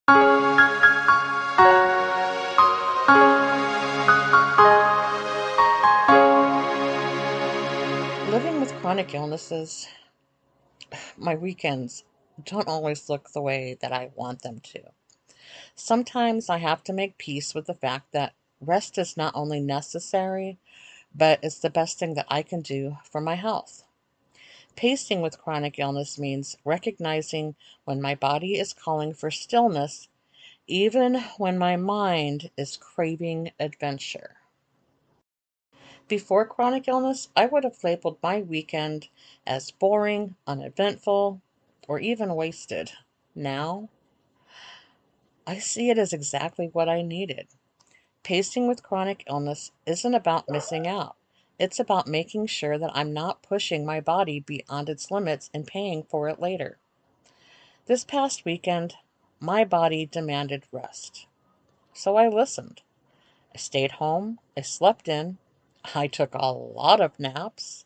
Living with chronic illnesses, my weekends don't always look the way that I want them to. Sometimes I have to make peace with the fact that rest is not only necessary, but it's the best thing that I can do for my health. Pacing with chronic illness means recognizing when my body is calling for stillness, even when my mind is craving adventure. Before chronic illness, I would have labeled my weekend as boring, uneventful, or even wasted. Now, I see it as exactly what I needed. Pacing with chronic illness isn't about missing out. It's about making sure that I'm not pushing my body beyond its limits and paying for it later. This past weekend, my body demanded rest. So I listened. I stayed home, I slept in, I took a lot of naps,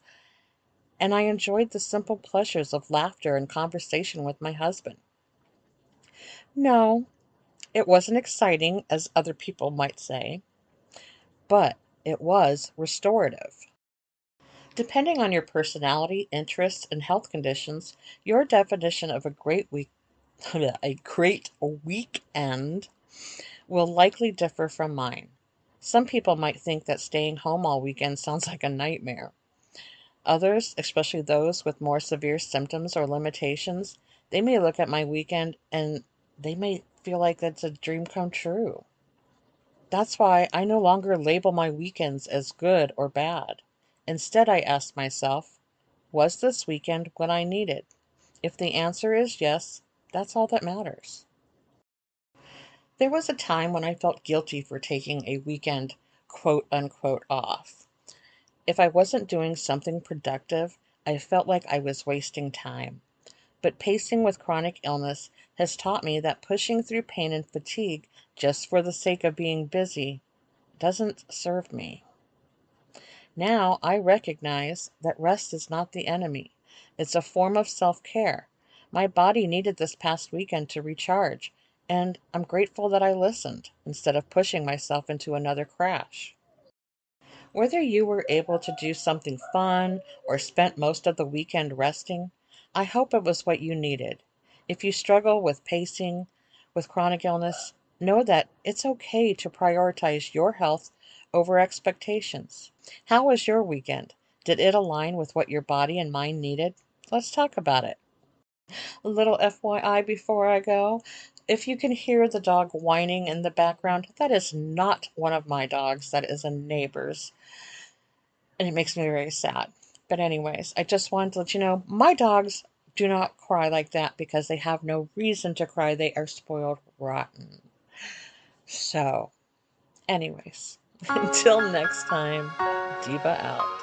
and I enjoyed the simple pleasures of laughter and conversation with my husband. No, it wasn't exciting, as other people might say, but it was restorative. Depending on your personality, interests, and health conditions, your definition of a great week a great weekend will likely differ from mine. Some people might think that staying home all weekend sounds like a nightmare. Others, especially those with more severe symptoms or limitations, they may look at my weekend and they may feel like that's a dream come true. That's why I no longer label my weekends as good or bad. Instead, I ask myself, was this weekend what I needed? If the answer is yes, that's all that matters. There was a time when I felt guilty for taking a weekend quote unquote off. If I wasn't doing something productive, I felt like I was wasting time. But pacing with chronic illness has taught me that pushing through pain and fatigue just for the sake of being busy doesn't serve me. Now I recognize that rest is not the enemy. It's a form of self care. My body needed this past weekend to recharge, and I'm grateful that I listened instead of pushing myself into another crash. Whether you were able to do something fun or spent most of the weekend resting, I hope it was what you needed. If you struggle with pacing, with chronic illness, know that it's okay to prioritize your health over expectations. How was your weekend? Did it align with what your body and mind needed? Let's talk about it. A little FYI before I go. If you can hear the dog whining in the background, that is not one of my dogs, that is a neighbor's, and it makes me very sad. But, anyways, I just wanted to let you know my dogs do not cry like that because they have no reason to cry. They are spoiled rotten. So, anyways, until next time, Diva out.